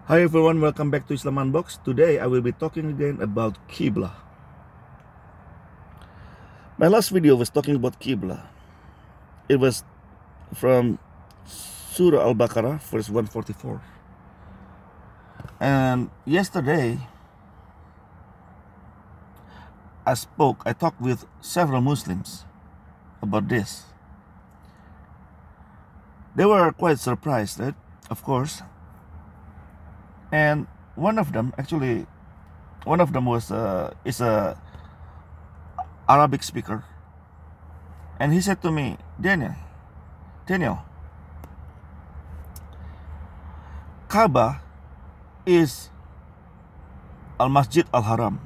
Hi everyone, welcome back to Islam Unboxed. Today I will be talking again about Qibla. My last video was talking about Qibla. It was from Surah Al-Baqarah, verse 144. And yesterday, I talked with several Muslims about this. They were quite surprised, right? Of course. And one of them was is a Arabic speaker, and he said to me, Daniel, Kaaba is Al-Masjid Al-Haram.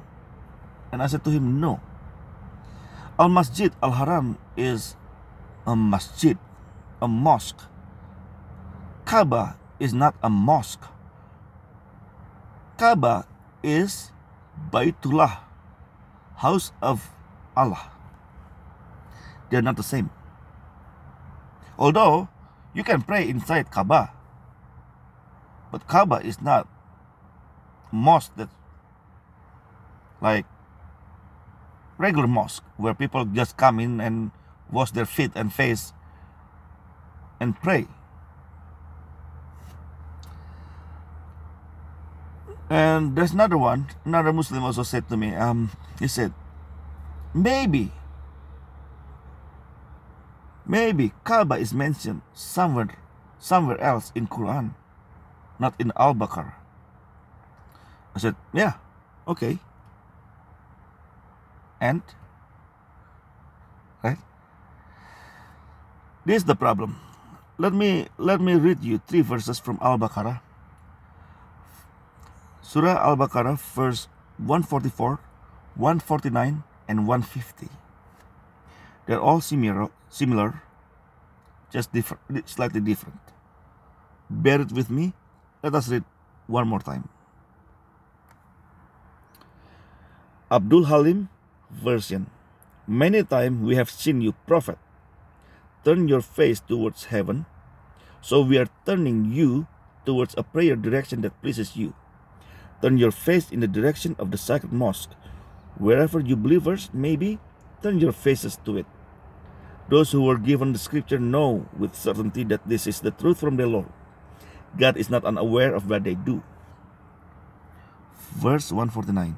And I said to him, no. Al-Masjid Al-Haram is a masjid, a mosque. Kaaba is not a mosque. Kaaba is Baitullah, house of Allah. They are not the same. Although you can pray inside Kaaba, but Kaaba is not mosque that like regular mosque where people just come in and wash their feet and face and pray. And there's another Muslim also said to me, he said, maybe Kaaba is mentioned somewhere else in Quran, not in Al-Baqarah. I said, yeah, okay. And right? This is the problem. Let me read you 3 verses from Al-Baqarah. Surah Al-Baqarah, verse 144, 149, and 150. They're all similar, just slightly different. Bear it with me. Let us read one more time. Abdul Halim version. Many times we have seen you, Prophet, turn your face towards heaven, so we are turning you towards a prayer direction that pleases you. Turn your face in the direction of the sacred mosque. Wherever you believers may be, turn your faces to it. Those who were given the scripture know with certainty that this is the truth from the Lord. God is not unaware of what they do. Verse 149.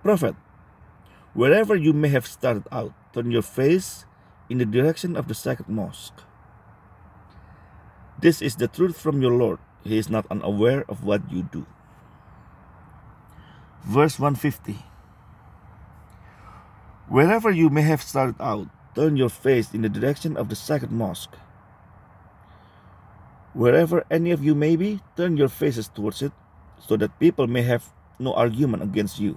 Prophet, wherever you may have started out, turn your face in the direction of the sacred mosque. This is the truth from your Lord. He is not unaware of what you do. Verse 150. Wherever you may have started out, turn your face in the direction of the sacred mosque. Wherever any of you may be, turn your faces towards it, so that people may have no argument against you,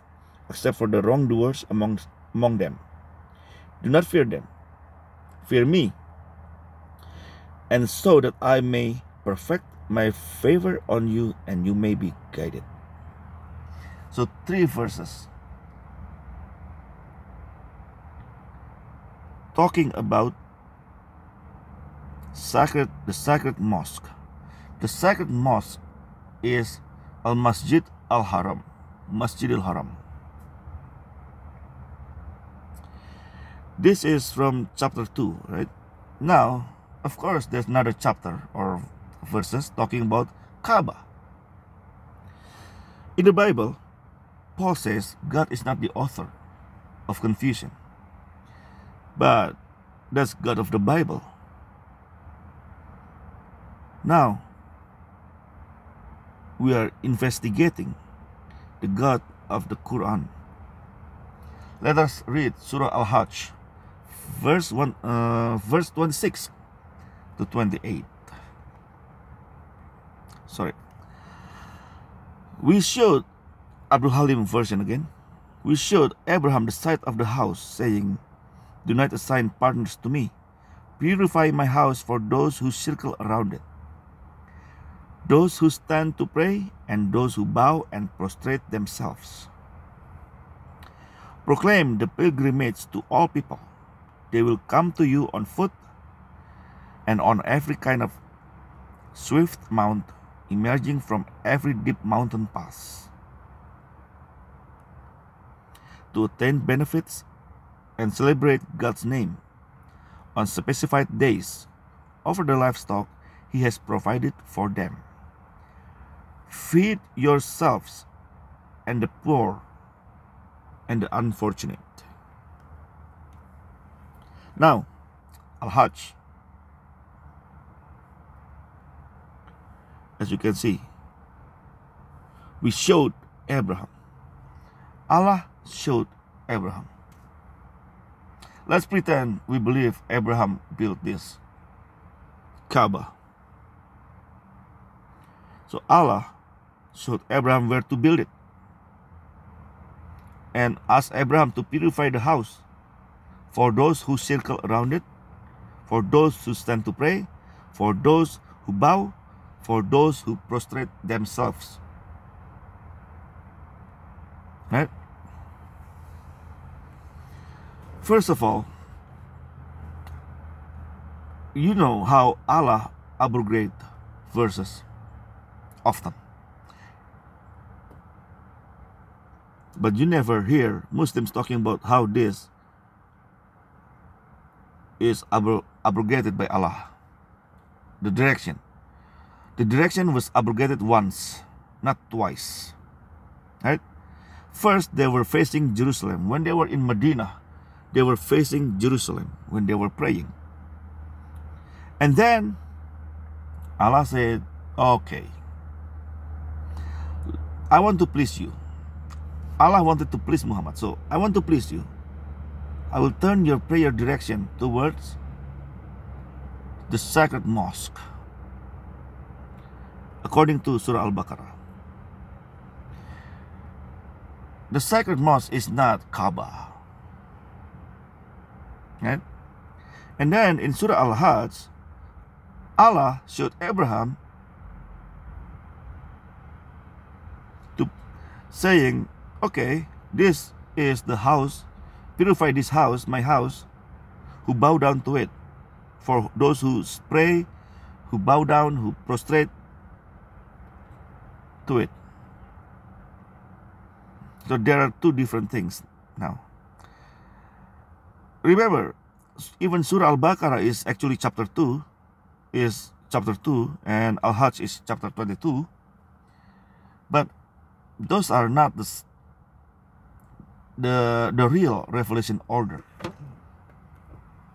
except for the wrongdoers among them. Do not fear them. Fear me, and so that I may perfect my favor on you and you may be guided. So 3 verses talking about the sacred mosque. The sacred mosque is Al-Masjid Al-Haram, Masjid Al-Haram. This is from chapter 2, right? Now, of course, there's another chapter or verses talking about Kaaba. In the Bible, Paul says God is not the author of confusion, but that's God of the Bible. Now, we are investigating the God of the Quran. Let us read Surah Al-Hajj, verse 26 to 28. Sorry. We showed Abdul Halim version again. We showed Abraham the site of the house, saying, do not assign partners to me. Purify my house for those who circle around it, those who stand to pray, and those who bow and prostrate themselves. Proclaim the pilgrimage to all people. They will come to you on foot and on every kind of swift mount emerging from every deep mountain pass. To attain benefits and celebrate God's name on specified days over the livestock He has provided for them. Feed yourselves and the poor and the unfortunate. Now, Al-Hajj, as you can see, we showed Abraham. Allah showed Abraham. Let's pretend we believe Abraham built this Kaaba. So Allah showed Abraham where to build it and asked Abraham to purify the house for those who circle around it, for those who stand to pray, for those who bow, for those who prostrate themselves. Right? First of all, you know how Allah abrogate verses often. But you never hear Muslims talking about how this is abrogated by Allah. The direction. The direction was abrogated once, not twice. Right? First, they were facing Jerusalem. When they were in Medina, they were facing Jerusalem when they were praying. And then Allah said, okay, I want to please you. Allah wanted to please Muhammad, so I want to please you. I will turn your prayer direction towards the sacred mosque, according to Surah Al-Baqarah. The sacred mosque is not Kaaba. Right? And then in Surah Al-Hajj, Allah showed Abraham to saying, okay, this is the house, purify this house, my house, who bow down to it. For those who pray, who bow down, who prostrate to it. So there are two different things now. Remember, even Surah Al-Baqarah is actually chapter 2, and Al-Hajj is chapter 22. But those are not the real revelation order,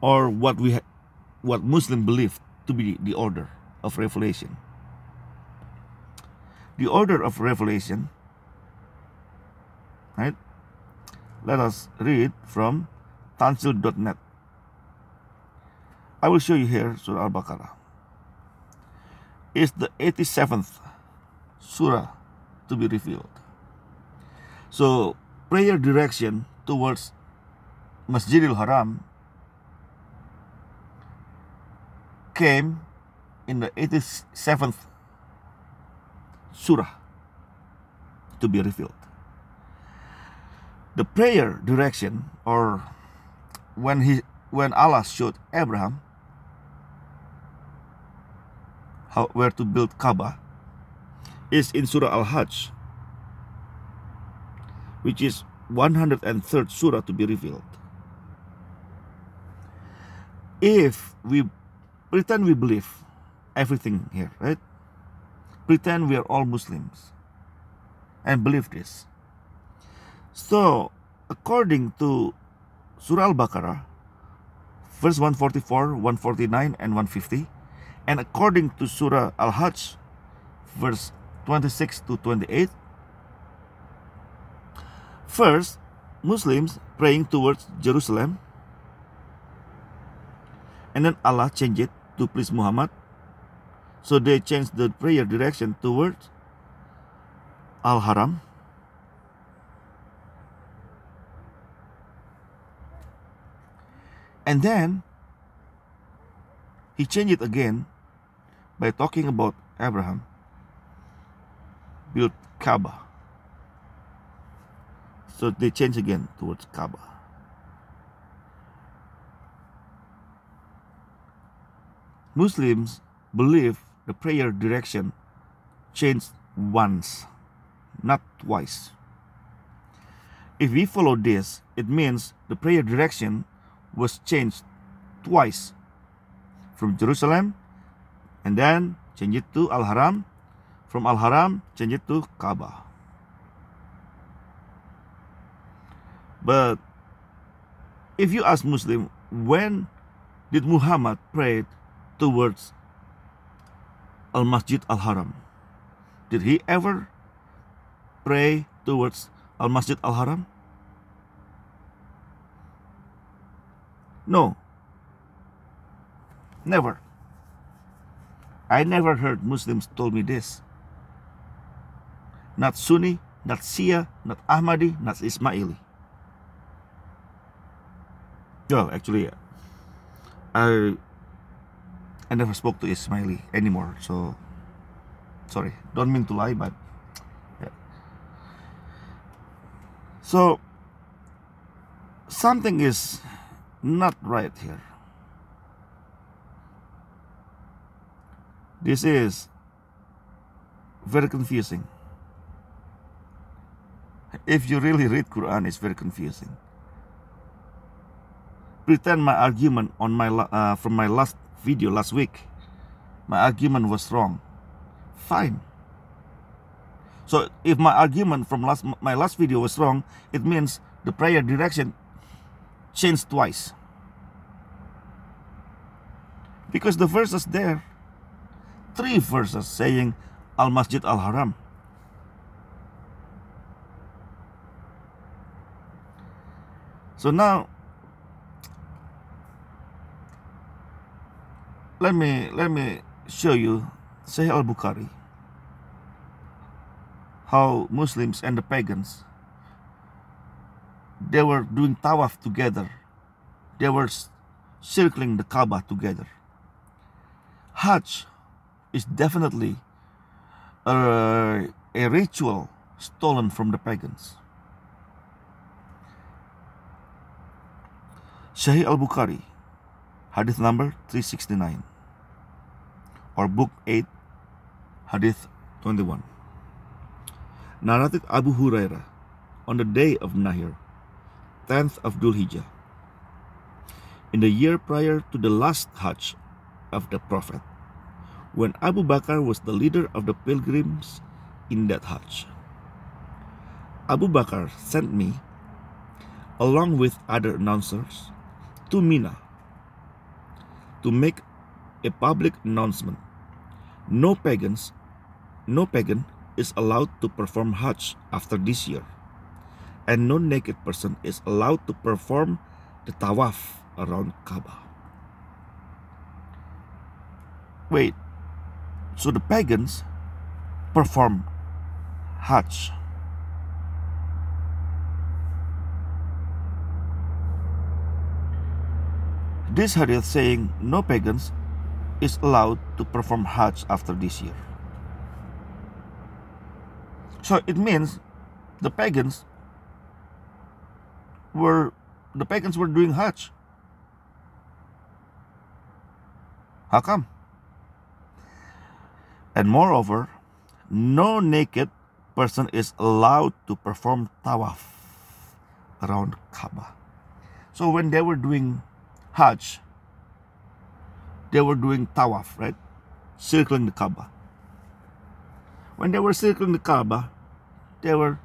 or what Muslim believe to be the order of revelation. The order of revelation, right? Let us read from Tanzil.net. I will show you here Surah Al-Baqarah. It's the 87th surah to be revealed. So prayer direction towards Masjidil Haram came in the 87th surah to be revealed. The prayer direction, or when Allah showed Abraham where to build Kaaba, is in Surah Al-Hajj, which is 103rd surah to be revealed. If we pretend we believe everything here, right? Pretend we are all Muslims and believe this. So, according to Surah Al-Baqarah, verse 144, 149, and 150, and according to Surah Al-Hajj, verse 26 to 28, first, Muslims praying towards Jerusalem, and then Allah changed it to please Muhammad. So they changed the prayer direction towards Al-Haram. And then he changed it again by talking about Abraham built Kaaba. So they change again towards Kaaba. Muslims believe the prayer direction changed once, not twice. If we follow this, it means the prayer direction was changed twice, from Jerusalem and then change it to Al-Haram, from Al-Haram change it to Kaaba. But if you ask Muslim, when did Muhammad pray towards Al-Masjid Al-Haram? Did he ever pray towards Al-Masjid Al-Haram? No. Never. I never heard Muslims told me this. Not Sunni, not Shia, not Ahmadi, not Ismaili. Well, actually, I never spoke to Ismaili anymore, so sorry, don't mean to lie, but yeah. So something is not right here. This is very confusing. If you really read Quran, it's very confusing. Pretend my argument on from my last video last week, my argument was wrong. Fine. So if my argument from my last video was wrong, it means the prayer direction changed twice. Because the verses there, 3 verses saying Al-Masjid Al-Haram. So now, let me show you Sahih al-Bukhari, how Muslims and the pagans, they were doing tawaf together. They were circling the Kaaba together. Hajj is definitely a ritual stolen from the pagans. Sahih al-Bukhari, hadith number 369, or book 8, hadith 21. Narrated Abu Hurairah on the day of Nahir, 10th of Dhul Hijjah, in the year prior to the last Hajj of the Prophet, when Abu Bakr was the leader of the pilgrims in that Hajj. Abu Bakr sent me, along with other announcers, to Mina to make a public announcement. No pagan is allowed to perform Hajj after this year, and no naked person is allowed to perform the tawaf around Kaaba. Wait, so the pagans perform Hajj? This hadith saying no pagans is allowed to perform Hajj after this year. So it means the pagans were doing Hajj. How come? And moreover, no naked person is allowed to perform tawaf around Kaaba. So when they were doing Hajj, they were doing tawaf, right? Circling the Kaaba. When they were circling the Kaaba, they were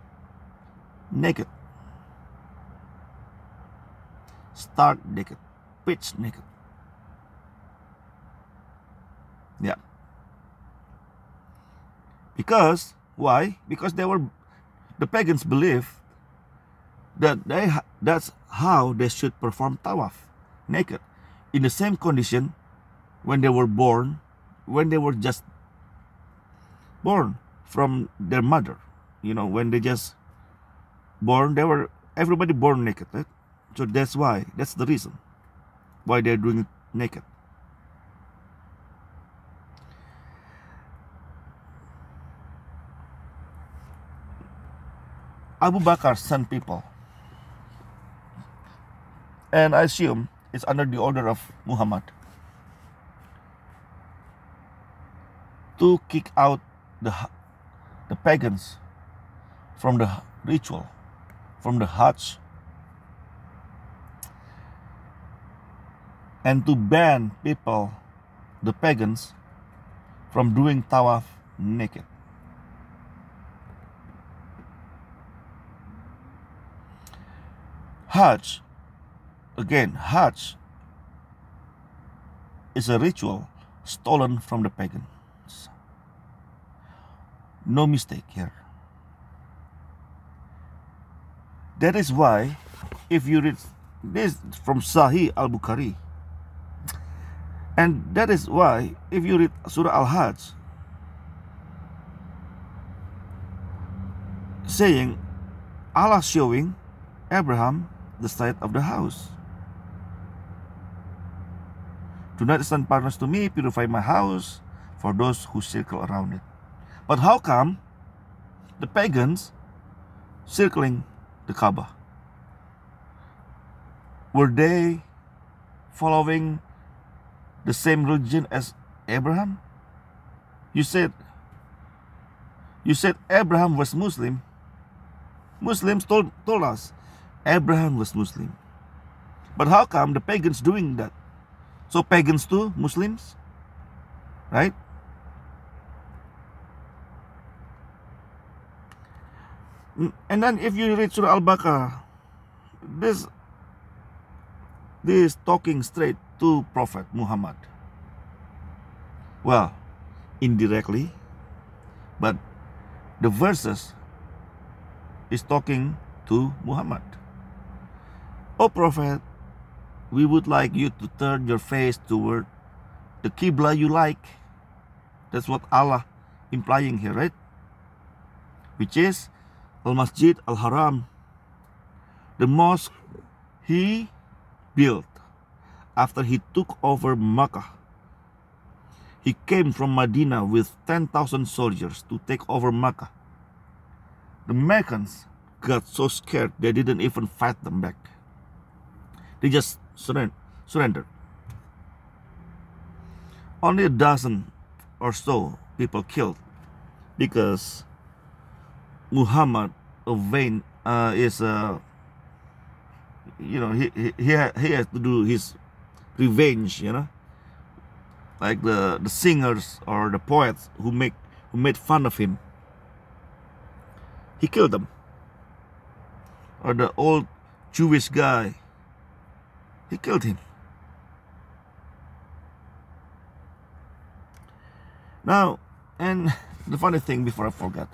naked. Stark naked. Pitch naked. Yeah. Because, why? Because the pagans believed that that's how they should perform tawaf. Naked, in the same condition when they were born, when they were just born from their mother. You know, when they just born, everybody born naked, right? So that's the reason why they're doing it naked. Abu Bakr sent people, and I assume it's under the order of Muhammad, to kick out the pagans from the ritual, from the Hajj, and to ban people, the pagans, from doing tawaf naked. Hajj, again, Hajj is a ritual stolen from the pagans. No mistake here. That is why, if you read this from Sahih al-Bukhari, and that is why, if you read Surah Al-Hajj, saying, Allah showing Abraham the site of the house. Do not stand partners to me, purify my house for those who circle around it. But how come the pagans circling the Kaaba? Were they following the same religion as Abraham? You said Abraham was Muslim. Muslims told us Abraham was Muslim. But how come the pagans doing that? So pagans too, Muslims? Right? And then if you read Surah Al-Baqarah, this talking straight to Prophet Muhammad. Well, indirectly, but the verses is talking to Muhammad. O Prophet, we would like you to turn your face toward the Qibla you like. That's what Allah implying here, right? Which is Al-Masjid Al-Haram, the mosque he built after he took over Makkah. He came from Medina with 10,000 soldiers to take over Makkah. The Meccans got so scared they didn't even fight them back. They just surrendered. Only a dozen or so people killed because Muhammad is he has to do his revenge, like the singers or the poets who made fun of him. He killed them. Or the old Jewish guy, he killed him. Now, and the funny thing, before I forget,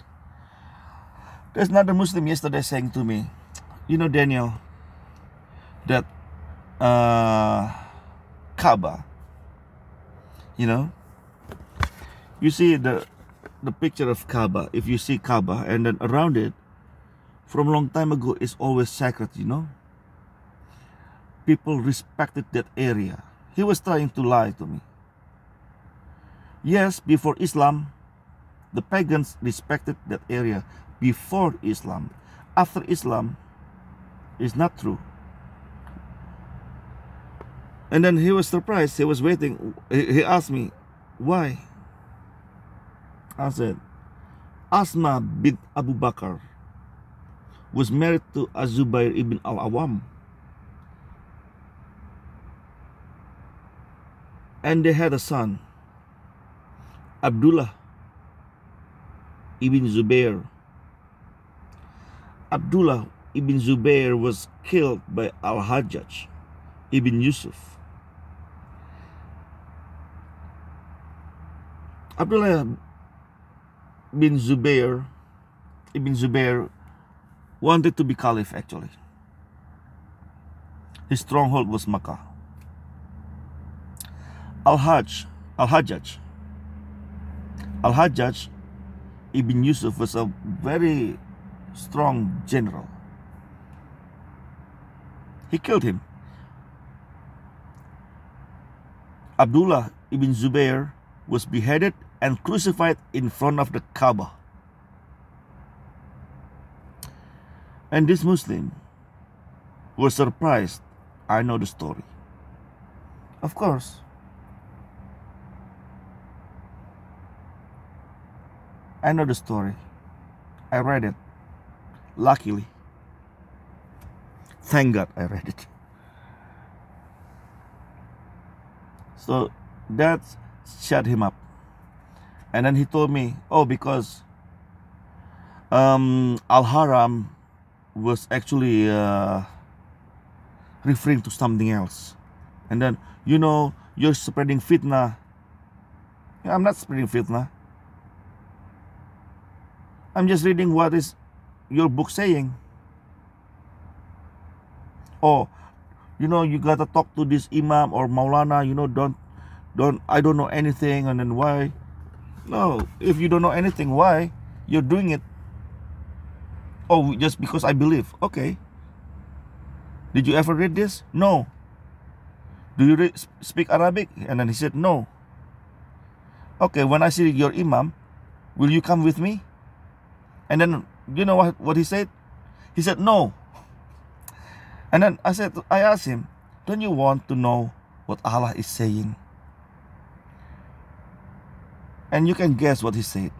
there's another Muslim yesterday saying to me, Daniel, that Kaaba, you see the picture of Kaaba. If you see Kaaba, and then around it, from a long time ago, is always sacred, People respected that area. He was trying to lie to me. Yes, before Islam, the pagans respected that area. Before Islam. After Islam, it's not true. And then he was surprised. He was waiting. He asked me, why? I said, Asma bint Abu Bakr was married to Az-Zubair ibn al-Awam. And they had a son, Abdullah ibn Zubair. Abdullah ibn Zubair was killed by Al-Hajjaj ibn Yusuf. Abdullah ibn Zubair wanted to be caliph actually. His stronghold was Makkah. Al-Hajjaj ibn Yusuf was a very strong general. He killed him. Abdullah ibn Zubair was beheaded and crucified in front of the Kaaba. And this Muslim was surprised. I know the story. Of course. I know the story. I read it. Luckily. Thank God I read it. So that shut him up. And then he told me, oh, because Al-Haram was actually referring to something else. And then, you're spreading fitna. I'm not spreading fitna. I'm just reading what is your book saying. Oh, you gotta talk to this imam or Maulana, I don't know anything, and then why? No, if you don't know anything, why? You're doing it. Oh, just because I believe. Okay. Did you ever read this? No. Do you speak Arabic? And then he said, no. Okay, when I see your imam, will you come with me? And then, you know what he said? He said, no. And then I asked him, don't you want to know what Allah is saying? And you can guess what he said.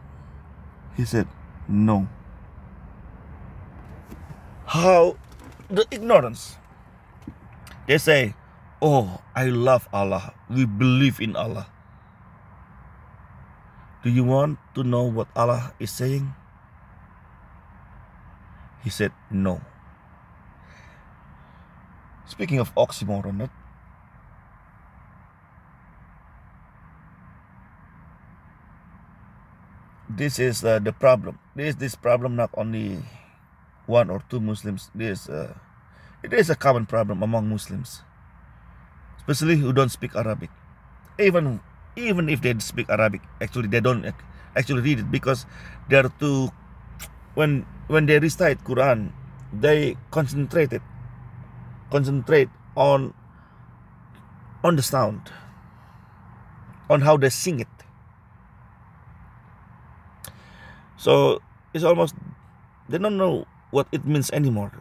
He said, no. How the ignorance. They say, oh, I love Allah. We believe in Allah. Do you want to know what Allah is saying? He said, no. Speaking of oxymoron, this is the problem. This problem not only one or two Muslims. It is a common problem among Muslims, especially who don't speak Arabic. Even if they speak Arabic, actually they don't actually read it, because they're too. When they recite Quran, they concentrate on the sound, on how they sing it. So it's almost, they don't know what it means anymore.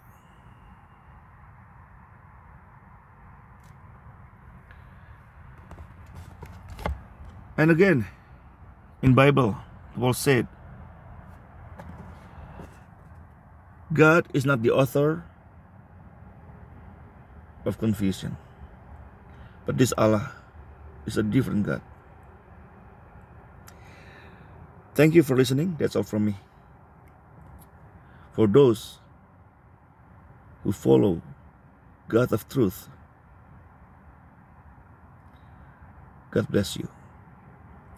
And again, in Bible, Paul said, God is not the author of confusion, but this Allah is a different God. Thank you for listening. That's all from me. For those who follow God of truth, God bless you.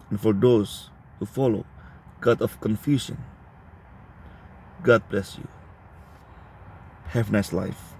And for those who follow God of confusion, God bless you. Have a nice life.